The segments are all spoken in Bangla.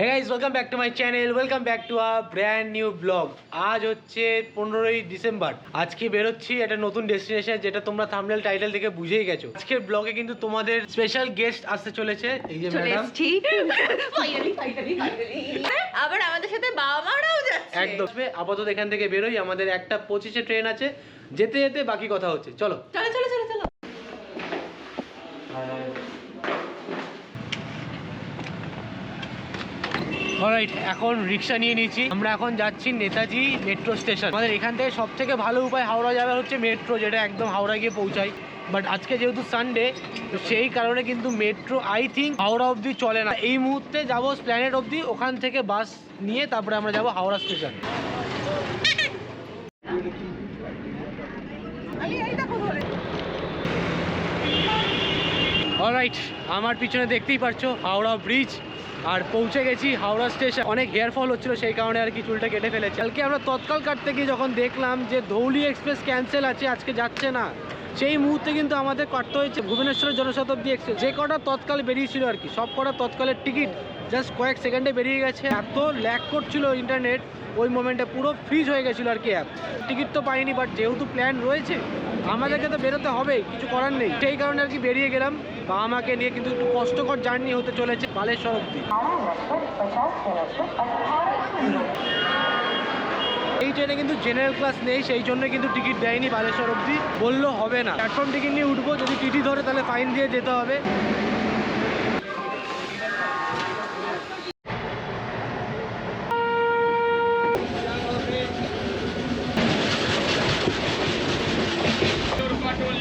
Hey guys, welcome back to my channel, welcome back to a brand new vlog. আজ হচ্ছে 15ই ডিসেম্বর। আজকে বেরোচ্ছি একটা নতুন ডেস্টিনেশন, যেটা তোমরা থাম্বনেল টাইটেল থেকে বুঝেই গেছো। আজকের ব্লগে কিন্তু তোমাদের স্পেশাল গেস্ট আসতে চলেছে। এই যে ম্যাডাম, আবার আমাদের সাথে বাবা মারাও যাচ্ছে একদম। আপাতত এখান থেকে বেরোই, আমাদের 1:25 ট্রেন আছে, যেতে যেতে বাকি কথা হচ্ছে। চলো চলো চলো চলো চলো। অলরাইট, এখন রিক্সা নিয়ে নিয়েছি। আমরা এখন যাচ্ছি নেতাজি মেট্রো স্টেশন। আমাদের এখান থেকে সব থেকে ভালো উপায় হাওড়া যাওয়ার হচ্ছে মেট্রো, যেটা একদম হাওড়া গিয়ে পৌঁছায়। বাট আজকে যেহেতু সানডে, তো সেই কারণে কিন্তু মেট্রো আই থিঙ্ক হাওড়া অবধি চলে না। এই মুহূর্তে যাব স্প্ল্যানেড অবধি, ওখান থেকে বাস নিয়ে তারপরে আমরা যাব হাওড়া স্টেশন। অলরাইট, আমার পিছনে দেখতেই পারছো হাওড়া ব্রিজ, আর পৌঁছে গেছি হাওড়া স্টেশন। অনেক হেয়ার ফল হচ্ছিল, সেই কারণে আর কি চুলটা কেটে ফেলেছি। কালকে আমরা তৎকাল কাটতে গিয়ে যখন দেখলাম যে ধৌলি এক্সপ্রেস ক্যান্সেল আছে, আজকে যাচ্ছে না, সেই মুহূর্তে কিন্তু আমাদের কাটতে হয়েছে ভুবনেশ্বরের জনশতাব্দী এক্সপ্রেস। যে কটা তৎকাল বেরিয়েছিল আর কি, সব কটা তৎকালের টিকিট জাস্ট কয়েক সেকেন্ডে বেরিয়ে গেছে। এত ল্যাগ করছিল ইন্টারনেট, ওই মোমেন্টে পুরো ফ্রিজ হয়ে গেছিলো আর কি অ্যাপ। টিকিট তো পাইনি, বাট যেহেতু প্ল্যান রয়েছে আমাদেরকে তো বেরোতে হবে, কিছু করার নেই। সেই কারণে আর কি বেরিয়ে গেলাম। বাবা মাকে নিয়ে কিন্তু একটু কষ্টকর জার্নি হতে চলেছে বালেশ্বর অব্দি। এই ট্রেনে কিন্তু জেনারেল ক্লাস নেই, সেই জন্য কিন্তু টিকিট দেয়নি বালেশ্বর অব্দি। বললো হবে না, প্ল্যাটফর্ম টিকিট নিয়ে উঠবো, যদি টিটি ধরে তাহলে ফাইন দিয়ে যেতে হবে।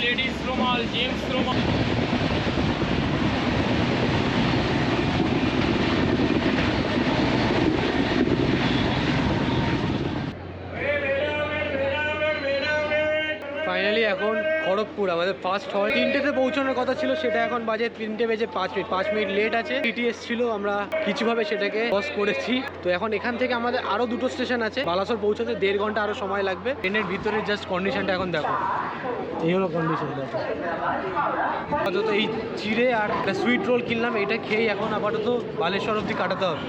लेडीज रुमाल जेम्स रुमाल ফাইনালি এখন খড়গপুর আমাদের ফার্স্ট হয়। 3টেতে পৌঁছানোর কথা ছিল, সেটা এখন বাজে 3টে বেজে 5 মিনিট লেট আছে। টিটিএস ছিল, আমরা কিছুভাবে সেটাকে ক্রস করেছি। তো এখন এখান থেকে আমাদের আরো দুটো স্টেশন আছে, বালাসোর পৌঁছাতে 1.5 ঘন্টা আরো সময় লাগবে। ট্রেনের ভিতরে জাস্ট কন্ডিশনটা এখন দেখো, এই হলো কন্ডিশন। দেখো আপাতত এই চিড়ে আর সুইট রোল কিনলাম, এটা খেয়েই এখন আপাতত বালেশ্বর অব্দি কাটাতে হবে।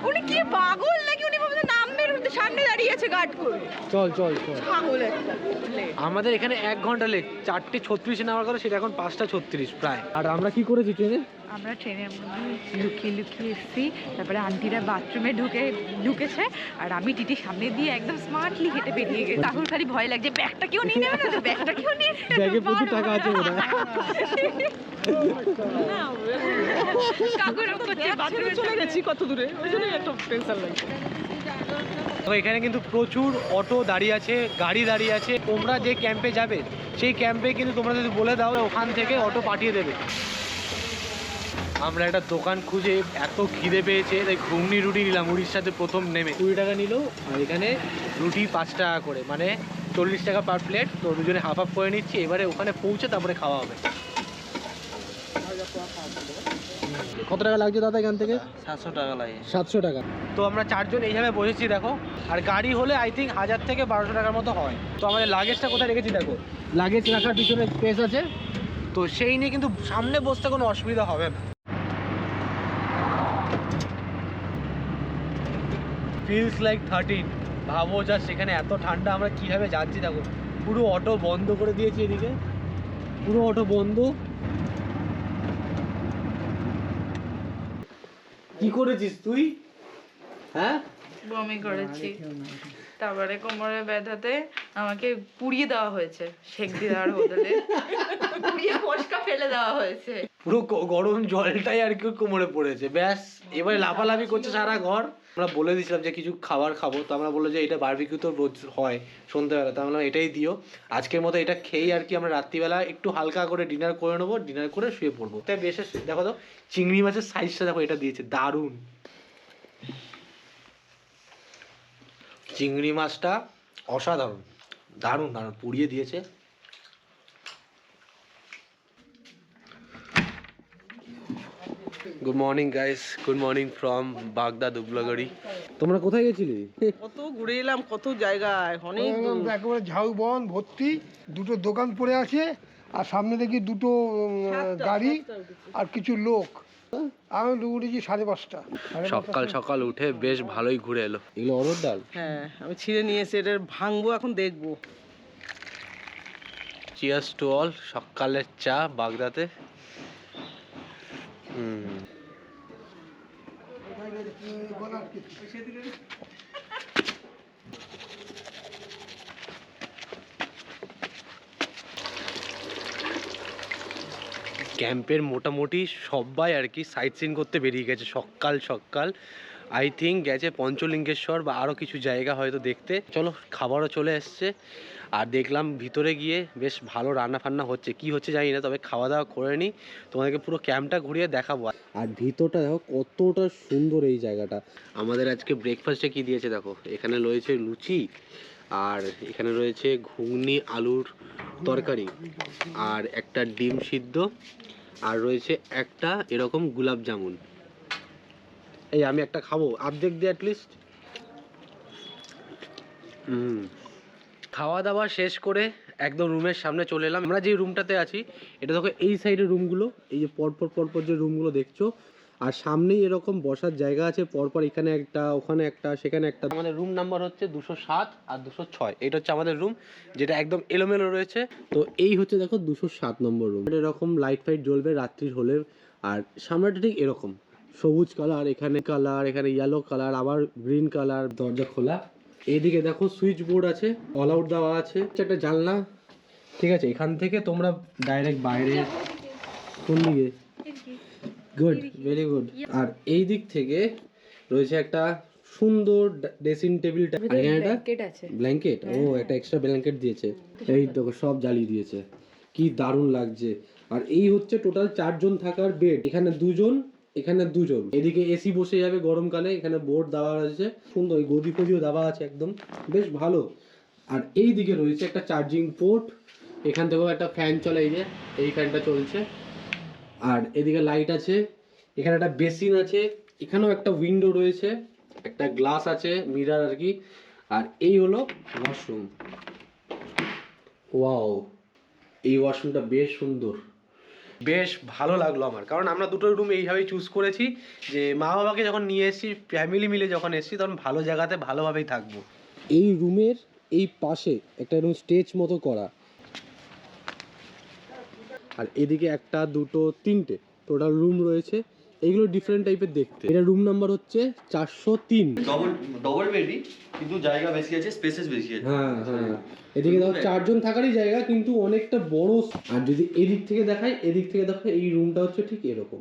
উনি কি পাগল নাকি? উনি ভাবছে নামবেন, উনি সামনে দাঁড়িয়ে আছে গার্ড করে। চল চল চল, পাগল একটা। আমাদের এখানে 1 ঘন্টা লেট। 4:36 নেওয়ার কথা, সেটা এখন 5:36 প্রায়। আর আমরা কি করেছি ট্রেনে, আমরা ট্রেনের মধ্যে লুকিয়ে লুকিয়ে এসেছি। তারপরে আন্টিরা বাথরুমে ঢুকেছে, আর আমি টিটির সামনে দিয়ে একদম স্মার্টলি হেঁটে বেরিয়ে গেছি। কাকুর খালি ভয় লাগছে, ব্যাগটা কেউ নিয়ে নেবে না তো, ব্যাগটা কেউ নিয়ে ব্যাগে প্রচুর টাকা আছে ওরা। কাকুর বাথরুমে চলে গেছি কত দূরে, ওই জন্য একটু টেনশন লাগছে। এখানে কিন্তু প্রচুর অটো দাঁড়িয়ে আছে, গাড়ি দাঁড়িয়ে আছে। তোমরা যে ক্যাম্পে যাবে, সেই ক্যাম্পে কিন্তু তোমরা যদি বলে দাও, ওখান থেকে অটো পাঠিয়ে দেবে। আমরা একটা দোকান খুঁজে এত খিদে পেয়েছে, তাই ঘুগনি রুটি নিলাম। উড়িষ্যাতে প্রথম নেমে 20 টাকা নিল, আর এখানে রুটি 5 টাকা করে, মানে 40 টাকা পার প্লেট। তো দুজনে হাফ হাফ করে নিচ্ছি। এবারে ওখানে পৌঁছে তারপরে খাওয়া হবে। কত টাকা লাগছে দাদা এখান থেকে? 700 টাকা লাগে। 700 টাকা। তো আমরা 4 জন এইভাবে বসেছি দেখো, আর গাড়ি হলে আই থিঙ্ক 1000 থেকে 1200 টাকার মতো হয়। তো আমাদের লাগেজটা কোথায় রেখেছি দেখো, লাগেজ রাখার পিছনে স্পেস আছে, তো সেই নিয়ে কিন্তু সামনে বসতে কোনো অসুবিধা হবে না। Feels like 13। ভাবো যা, সেখানে এত ঠান্ডা, আমরা কীভাবে যাচ্ছি দেখো। পুরো অটো বন্ধ করে দিয়েছি এদিকে, পুরো অটো বন্ধ। কি করেছিস তুই? হ্যাঁ, বমি করেছি, তারপরে কোমরে ব্যথাতে আমাকে পুড়িয়ে দেওয়া হয়েছে, সেক দিয়ে দেওয়ার বদলে পুড়িয়ে ফসকা ফেলে দেওয়া হয়েছে। পুরো গরম জলটাই আর কি কোমরে পড়েছে, ব্যাস। এবারে লাফালাফি করছে সারা ঘর। আমরা বলে দিয়েছিলাম যে কিছু খাবার খাবো, তো আমরা বললো যে এটা বারবিকিউ তো রোজ হয় সন্ধ্যেবেলা, তো আমরা এটাই দিও। আজকের মতো এটা খেয়েই আর কি আমরা রাত্রিবেলা একটু হালকা করে ডিনার করে নেবো, ডিনার করে শুয়ে পড়বো। তাই বেশ, দেখো তো চিংড়ি মাছের সাইজটা দেখো, এটা দিয়েছে দারুণ। চিংড়ি মাছটা অসাধারণ, দারুণ দারুণ পুড়িয়ে দিয়েছে। Good morning guys, good morning from Baghdad Ublagari. তোমরা কোথায় গেছিলে? কত ঘুরে এলাম, কত জায়গায়, অনেক দূর। একেবারে ঝাউবন ভর্তি, দুটো দোকান পড়ে আছে আর সামনে দেখি দুটো গাড়ি আর কিছু লোক। আমি উঠেছি 5:30। সকাল সকাল উঠে বেশ ভালোই ঘুরে এলো। এগুলো অরহর ডাল? হ্যাঁ, আমি ছিঁড়ে নিয়ে এসে এটা ভাঙবো, এখন দেখবো। Cheers to all. সকালের চা বাগদাতে। ক্যাম্পের মোটামুটি সবাই আর কি সাইট সিন করতে বেরিয়ে গেছে সকাল সকাল। আই থিঙ্ক গেছে পঞ্চলিঙ্গেশ্বর বা আরও কিছু জায়গা হয়তো দেখতে। চলো, খাবারও চলে এসছে। আর দেখলাম ভিতরে গিয়ে বেশ ভালো রান্না ফান্না হচ্ছে, কি হচ্ছে জানি না, তবে খাওয়া দাওয়া করে নিই, তোমাদেরকে পুরো ক্যাম্পটা ঘুরিয়ে দেখাবো। আর ভিতরটা দেখো কতটা সুন্দর এই জায়গাটা। আমাদের আজকে ব্রেকফাস্টে কি দিয়েছে দেখো, এখানে রয়েছে লুচি, আর এখানে রয়েছে ঘুগনি আলুর তরকারি, আর একটা ডিম সিদ্ধ, আর রয়েছে একটা এরকম গোলাপ জামুন। এই আমি একটা খাবো, আর্ধেক দিয়ে অ্যাটলিস্ট। খাওয়া দাওয়া শেষ করে একদম রুমের সামনে চলে এলাম। আমরা যে রুমটাতে আছি এটা দেখো, এই সাইডের রুমগুলো, এই যে পরপর পরপর যে রুমগুলো দেখছো, আর সামনেই এরকম বসার জায়গা আছে পরপর, এখানে একটা, ওখানে একটা, সেখানে একটা। আমাদের রুম নাম্বার হচ্ছে 207 আর 206। এটা হচ্ছে আমাদের রুম, যেটা একদম এলোমেলো রয়েছে। তো এই হচ্ছে দেখো 207 নম্বর রুম। এরকম লাইট ফাইট জ্বলবে রাত্রির হলে। আর সামনেটা ঠিক এরকম সবুজ কালার, এখানে কালার, এখানে ইয়েলো কালার, আবার গ্রিন কালার। দরজা খোলা। এইদিকে দেখো সুইচ বোর্ড আছে, অল আউট দেওয়া আছে, একটা জানলা। ঠিক আছে, এখান থেকে তোমরা ডাইরেক্ট বাইরে। কোন দিকে? Good, very good. আর এই দিক থেকে রয়েছে একটা সুন্দর ড্রেসিং টেবিলটা, আর এখানে একটা ব্ল্যাঙ্কেট। ও, একটা এক্সট্রা ব্ল্যাঙ্কেট দিয়েছে। এই দেখো সব জ্বালিয়ে দিয়েছে, কি দারুণ লাগছে। আর এই হচ্ছে টোটাল 4 জন থাকার বেড। এখানে 2 জন, এখানে 2 জন। এদিকে এসি বসে যাবে গরমকালে। এখানে বোর্ড দেওয়া আছে সুন্দর, গদি ফদিও দেওয়া আছে, একদম বেশ ভালো। আর এই দিকে রয়েছে একটা চার্জিং পোর্ট। এখান থেকেও একটা ফ্যান চলে, এই যে এই ফ্যানটা চলছে। আর এদিকে লাইট আছে, এখানে একটা বেসিন আছে, এখানেও একটা উইন্ডো রয়েছে, একটা গ্লাস আছে, মিরর আর কি। আর এই হলো ওয়াশরুম। ওয়াও, এই ওয়াশরুমটা বেশ সুন্দর, বেশ ভালো লাগলো আমার। কারণ আমরা দুটো রুম এইভাবেই চুজ করেছি, যে মা বাবাকে যখন নিয়ে এসেছি, ফ্যামিলি মিলে যখন এসেছি, তখন ভালো জায়গাতে ভালোভাবেই থাকবো। এই রুমের এই পাশে একটা এরকম স্টেজ মতো করা, আর এদিকে 1 2 3টে টোটাল রুম রয়েছে। এইগুলো ডিফারেন্ট টাইপের দেখতে। এটা রুম নাম্বার হচ্ছে 403। ডবল বেডই, কিন্তু জায়গা বেশি আছে, স্পেসেস বেশি আছে। হ্যাঁ হ্যাঁ, এদিকে দেখো 4 জন থাকারই জায়গা, কিন্তু অনেকটা বড়। আর যদি এদিক থেকে দেখাই, এদিক থেকে দেখো এই রুমটা হচ্ছে ঠিক এরকম।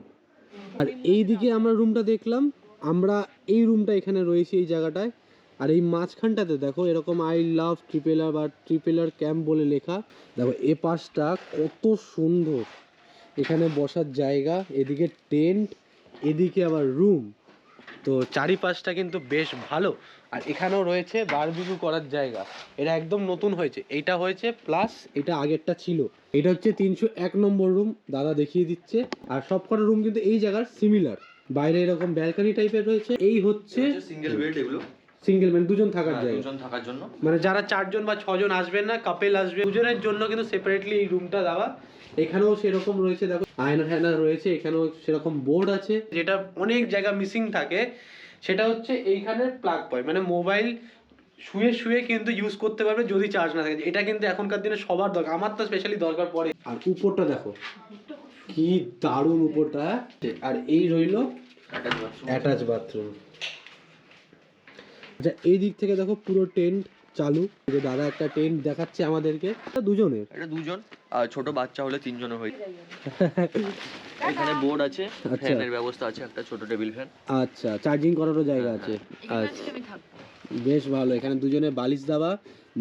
আর এইদিকে আমরা রুমটা দেখলাম, আমরা এই রুমটা এখানে রয়েছে এই জায়গাটায়। আর এই মাঝখানটাতে দেখো এরকম আই লাভ ট্রিপেলার বা ট্রিপেলার ক্যাম্প বলে লেখা। দেখো এ পাশটা কত সুন্দর, এখানে বসার জায়গা, এদিকে টেন্ট, এদিকে আবার রুম। তো চারিপাশটা কিন্তু বেশ ভালো। আর এখানেও রয়েছে বারবিকিউ করার জায়গা। এটা একদম নতুন হয়েছে, এইটা হয়েছে প্লাস এটা আগেরটা ছিল। এটা হচ্ছে 301 নম্বর রুম, দাদা দেখিয়ে দিচ্ছে। আর সবকটা রুম কিন্তু এই জায়গার সিমিলার। বাইরে এরকম ব্যালকনি টাইপের রয়েছে। এই হচ্ছে সিঙ্গেল বেড, এগুলো সিঙ্গেল, মানে 2 জন থাকার জায়গা। 2 জন থাকার জন্য, মানে যারা 4 জন বা 6 জন আসবেন না, কাপেল আসবে, 2 জনের জন্য কিন্তু সেপারেটলি এই রুমটা দেওয়া। এখানেও সেরকম রয়েছে, দেখো আয়না ফ্যানা রয়েছে, এখানেও সেরকম বোর্ড আছে। যেটা অনেক জায়গা মিসিং থাকে সেটা হচ্ছে এইখানে প্লাগ পয়েন্ট, মানে মোবাইল শুয়ে শুয়ে কিন্তু ইউজ করতে পারবে যদি চার্জ না থাকে। এটা কিন্তু এখনকার দিনে সবার দরকার, আমার তো স্পেশালি দরকার পড়ে। আর উপরটা দেখো কি দারুণ উপরটা। আর এই রইলো অ্যাটাচ বাথরুম। আচ্ছা, এই দিক থেকে দেখো পুরো টেন্ট চালু। যে দাদা একটা টেন্ট দেখাচ্ছে আমাদেরকে, 2 জনের। এটা 2 জন, আর ছোট বাচ্চা হলে 3 জনের হয়। এখানে বোর্ড আছে, ফ্যানের ব্যবস্থা আছে, একটা ছোট টেবিল ফ্যান। আচ্ছা, চার্জিং করারও জায়গা আছে। আচ্ছা, বেশ ভালো। এখানে 2 জনের বালিশ দেওয়া,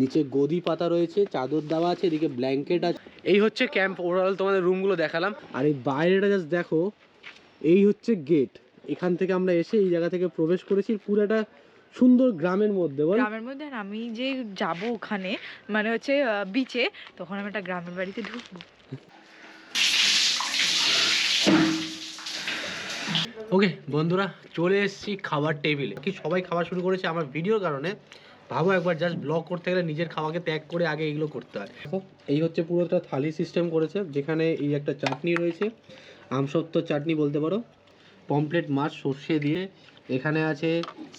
নিচে গদি পাতা রয়েছে, চাদর দেওয়া আছে, এদিকে ব্ল্যাঙ্কেট আছে। এই হচ্ছে ক্যাম্প। ওভারঅল তোমাদের রুমগুলো দেখালাম। আর এই বাইরেটা জাস্ট দেখো, এই হচ্ছে গেট। এখান থেকে আমরা এসে এই জায়গা থেকে প্রবেশ করেছি পুরোটা সুন্দর গ্রামের মধ্যে। গ্রামের মধ্যে। আর আমি যে যাব ওখানে, মানে হচ্ছে বিচে, তখন আমি একটা গ্রামের বাড়িতে ঢুকবো। ওকে বন্ধুরা, চলে এসেছি খাবার টেবিলে। কি সবাই খাওয়া শুরু করেছে আমার ভিডিওর কারণে। ভাবো একবার, জাস্ট ব্লগ করতে গেলে নিজের খাওয়াকে ত্যাগ করে আগে এইগুলো করতে হয়। দেখো এই হচ্ছে পুরোটা থালি সিস্টেম করেছে, যেখানে এই একটা চাটনি রয়েছে, আমসত্ত্ব চাটনি বলতে পারো, পমফ্লেট মাছ সর্ষে দিয়ে, এখানে আছে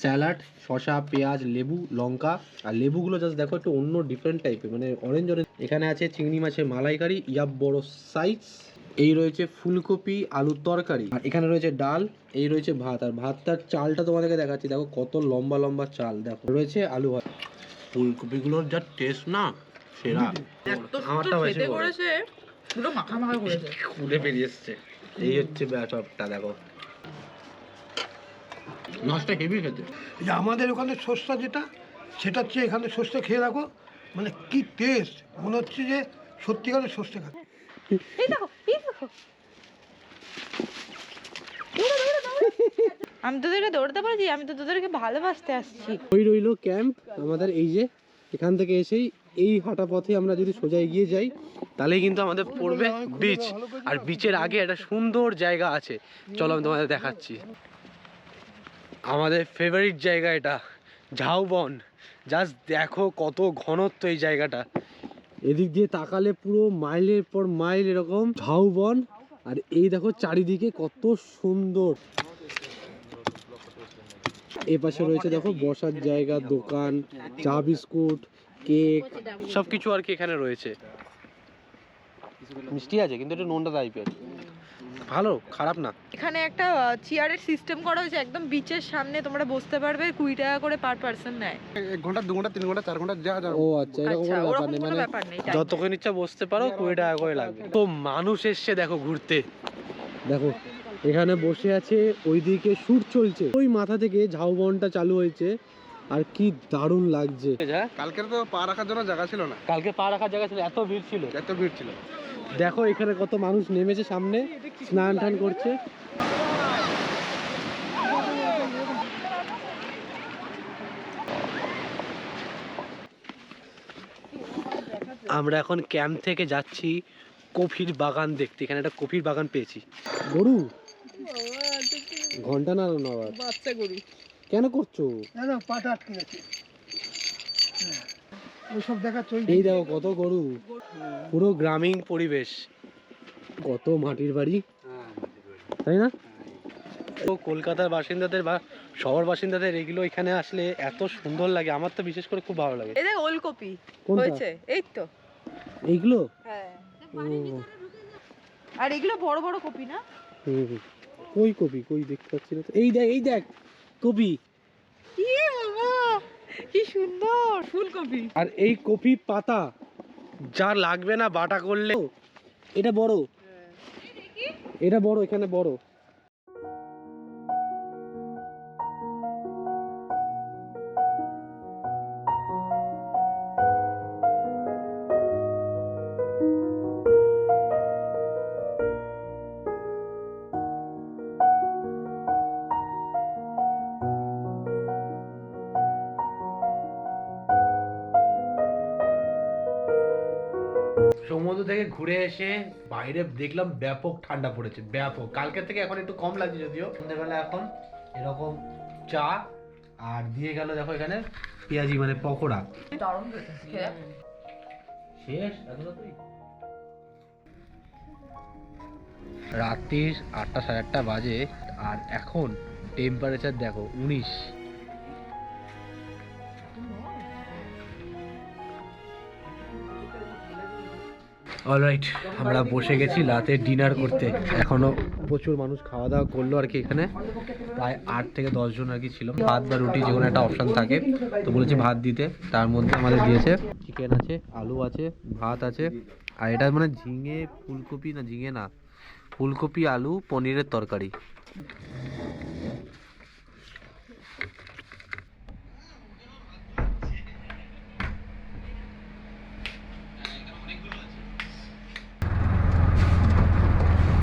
স্যালাড, শসা, পেঁয়াজ, লেবু, লঙ্কা। আর লেবুগুলো জাস্ট দেখো একটু অন্য ডিফারেন্ট টাইপের, মানে অরেঞ্জ অরেঞ্জ। এখানে আছে চিংড়ি মাছের মালাইকারি, ইয়াব বড় সাইজ। এই রয়েছে ফুলকপি আলুর তরকারি, আর এখানে রয়েছে ডাল, এই রয়েছে ভাত। আর ভাতটার চালটা তোমাদেরকে দেখাচ্ছি, দেখো কত লম্বা লম্বা চাল। দেখো রয়েছে আলু ভাত। ফুলকপিগুলোর যা টেস্ট না, সেরা। আমারটা খেতে করেছে পুরো মাখা মাখা করেছে, খুলে বেরিয়ে এসছে। এই হচ্ছে ব্যাপারটা, দেখো মাছটা হেভি খেতে। এই যে আমাদের ওখানে সস্তা যেটা, সেটা হচ্ছে এখানে সস্তা খেয়ে রাখো, মানে কি টেস্ট, মনে হচ্ছে যে সত্যিকারের সস্তা খাচ্ছে। এই দেখো এই দেখো, আমি তোদেরকে দৌড়তে পারছি, আমি তো তোদেরকে ভালোবাসতে আসছি। ওই রইলো ক্যাম্প আমাদের। এই যে এখান থেকে এসেই এই হাঁটা পথে আমরা যদি সোজা এগিয়ে যাই, তাহলেই কিন্তু আমাদের পড়বে বিচ। আর বিচের আগে একটা সুন্দর জায়গা আছে, চলো আমি তোমাদের দেখাচ্ছি। আমাদের ফেভারিট জায়গা এটা, ঝাউবন। জাস্ট দেখো কত ঘনত্ব এই জায়গাটা। এদিক দিয়ে তাকালে পুরো মাইলের পর মাইল এরকম ঝাউবন। আর এই দেখো চারিদিকে কত সুন্দর। এ পাশে রয়েছে দেখো বসার জায়গা, দোকান, চা বিস্কুট, কেক, সবকিছু আর কি এখানে রয়েছে। মিষ্টি আছে কিন্তু একটু নোনটা টাইপের, ভালো, খারাপ না। এখানে একটা চেয়ারের সিস্টেম করা হয়েছে একদম বিচের সামনে, তোমরা বসতে পারবে, 20 টাকা করে পার পারসন নেয়। 1 ঘন্টা 2 ঘন্টা 3 ঘন্টা 4 ঘন্টা যা যা। ও আচ্ছা, এরকম আচ্ছা, কোনো ব্যাপার ওরকম নেই, কোনো মানে ব্যাপার নেই। যতক্ষণ ইচ্ছা বসতে পারো, 20 টাকা করে লাগবে। তো মানুষ এসছে দেখো ঘুরতে, দেখো এখানে বসে আছে, ওইদিকে শুট চলছে, ওই মাথা থেকে ঝাউবনটা চালু হয়েছে। আর কি দারুণ লাগছে। কালকে তো পা রাখার জন্য জায়গা ছিল না, কালকে পা রাখার জায়গা ছিল, এত ভিড় ছিল, এত ভিড় ছিল। দেখো এখানে কত মানুষ নেমেছে সামনে, স্নান টান করছে। আমরা এখন ক্যাম্প থেকে যাচ্ছি কফির বাগান দেখতে। এখানে একটা কফির বাগান পেয়েছি। গরু ঘন্টা না আবার বাচ্চা গরু কেন করছো? না না, পাটা আটকে গেছে, ওইসব দেখা চলছে। এই দেখো কত গরু, পুরো গ্রামীণ পরিবেশ, কত মাটির বাড়ি, তাই না? তো কলকাতার বাসিন্দাদের বা শহর বাসিন্দাদের এগুলো এখানে আসলে এত সুন্দর লাগে। আমার তো বিশেষ করে খুব ভালো লাগে। এই দেখ ওলকপি কোনটা? হয়েছে, এই তো এইগুলো। হ্যাঁ, ও, আর এগুলো বড় বড় কপি না? হুম, কই কপি, কই দেখতে পাচ্ছি না তো। এই দেখ, এই দেখ কপি। কি বাবা, কি সুন্দর ফুলকপি। আর এই কপি পাতা যা লাগবে না বাটা করলে। এটা বড়, এটা বড়, এখানে বড়। সমুদ্র থেকে ঘুরে এসে বাইরে দেখলাম ব্যাপক ঠান্ডা পড়েছে, ব্যাপক। কালকে থেকে এখন একটু কম লাগছে যদিও। সন্ধ্যেবেলা এখন এরকম চা আর দিয়ে গেল দেখো এখানে পেঁয়াজি, মানে পকোড়া। শেষ রাত্রির 8টা সাড়ে 8টা বাজে, আর এখন টেম্পারেচার দেখো 19। অলরাইট, আমরা বসে গেছি রাতে ডিনার করতে। এখনো প্রচুর মানুষ খাওয়া দাওয়া করলো আর কি। এখানে প্রায় 8 থেকে 10 জন আর কি ছিল। ভাত বা রুটি যে কোনো একটা অপশান থাকে, তো বলেছি ভাত দিতে। তার মধ্যে আমাদের দিয়েছে চিকেন আছে, আলু আছে, ভাত আছে, আর এটা মানে ঝিঙে ফুলকপি, না ঝিঙে না, ফুলকপি আলু পনিরের তরকারি।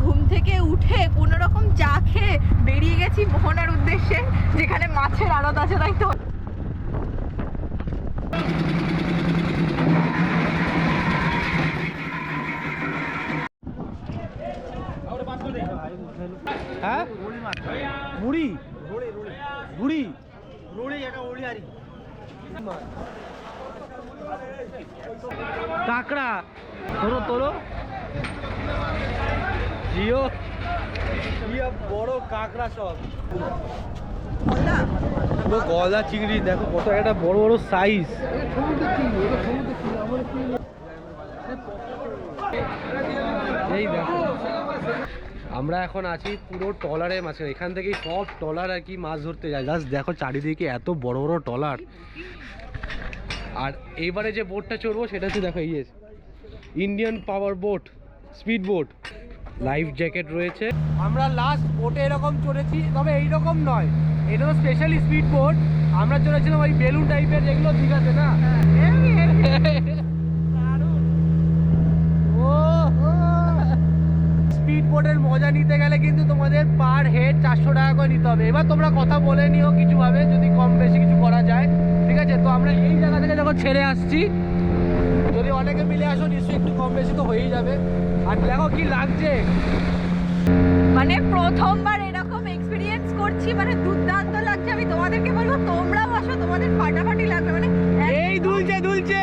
ঘুম থেকে উঠে কোনো রকম চা খেয়ে বেরিয়ে গেছি মোহনার উদ্দেশ্যে, যেখানে মাছের আড়ত আছে, তাই তো। হ্যাঁ মাছ। কাঁকড়া তোলো তোলো, জিও কি বড় কাঁকড়া সব। গলদা চিংড়ি দেখো কত একটা বড় বড় সাইজ। এই দেখো আমরা এখন আছি পুরো ট্রলারের মাঝখানে, এখান থেকেই সব ট্রলার আর কি মাছ ধরতে যায়। জাস্ট দেখো চারিদিকে এত বড় বড় ট্রলার। আর এইবারে যে বোটটা চড়বো সেটা হচ্ছে দেখো এই Indian power boat, speed boat, life jacket রয়েছে। আমরা লাস্ট বোটে এরকম চড়েছি, তবে এইরকম নয়, এটা তো স্পেশালি স্পিড বোট। আমরা চড়েছিলাম ওই বেলুন টাইপের যেগুলো দীঘাতে না। স্পিড বোটের মজা নিতে গেলে কিন্তু তোমাদের পার হেড 400 টাকা করে নিতে হবে। এবার তোমরা কথা বলে নিও কিছু ভাবে যদি কম বেশি কিছু করা যায়, ঠিক আছে? তো আমরা এই জায়গা থেকে যখন ছেড়ে আসছি, যদি অনেকে মিলে আসো নিশ্চয়ই একটু কম বেশি তো হয়েই যাবে। আর দেখো কি লাগছে, মানে প্রথমবার এরকম এক্সপিরিয়েন্স করছি, মানে দুর্দান্ত লাগছে। আমি তোমাদেরকে বলবো তোমরাও আসো, তোমাদের ফাটাফাটি লাগবে। মানে এই দুলছে দুলছে।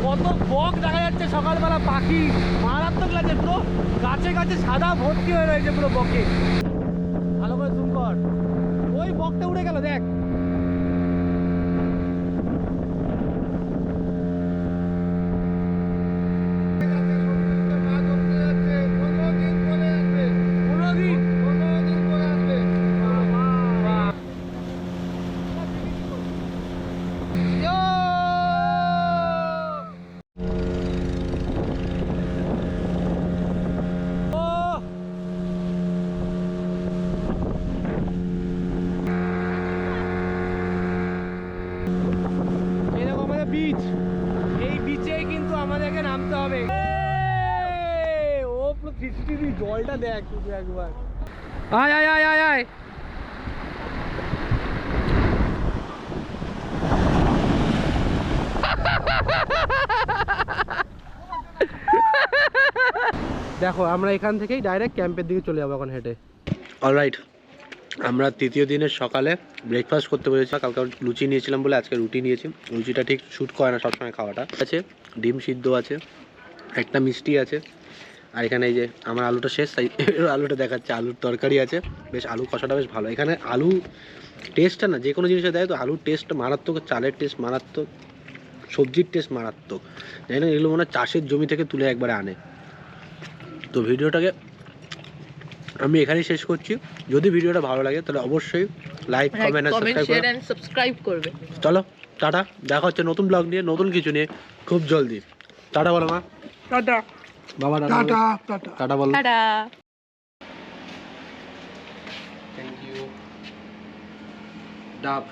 কত বক দেখা যাচ্ছে সকালবেলা, পাখি মারাত্মক লাগছে। পুরো গাছে গাছে সাদা ভর্তি হয়ে রয়েছে পুরো বকে। ভালো করে জুম কর, ওই বকটা উড়ে গেল দেখ। বিচ, এই বিচেই কিন্তু আমাদেরকে নামতে হবে। ও পুরো 360 জলটা দেখ শুধু একবার। আয় আয় আয় আয় আয়। দেখো আমরা এখান থেকেই ডাইরেক্ট ক্যাম্পের দিকে চলে যাবো এখন হেঁটে। অলরাইট, আমরা তৃতীয় দিনের সকালে ব্রেকফাস্ট করতে বলেছি। কালকে লুচি নিয়েছিলাম বলে আজকে রুটি নিয়েছি। লুচিটা ঠিক শ্যুট করে না সবসময় খাওয়াটা। আছে ডিম সিদ্ধ আছে, একটা মিষ্টি আছে, আর এখানে এই যে আমার আলুটা শেষ, তাই আলুটা দেখাচ্ছে। আলুর তরকারি আছে, বেশ আলু কষাটা বেশ ভালো। এখানে আলু টেস্টটা না, যে কোনো জিনিসে দেয় তো আলুর টেস্ট মারাত্মক, চালের টেস্ট মারাত্মক, সবজির টেস্ট মারাত্মক। জানি না এগুলো মনে হয় চাষের জমি থেকে তুলে একবারে আনে। তো ভিডিওটাকে আমি এখানেই শেষ করছি। যদি ভিডিওটা ভালো লাগে তাহলে অবশ্যই লাইক, কমেন্ট আর সাবস্ক্রাইব করবে। চলো টাটা, দেখা হচ্ছে নতুন ব্লগ নিয়ে, নতুন কিছু নিয়ে খুব জলদি। টাটা বলো মা। টাটা বাবা টাটা টাটা টাটা বলো। টাটা। Thank you. ডাব।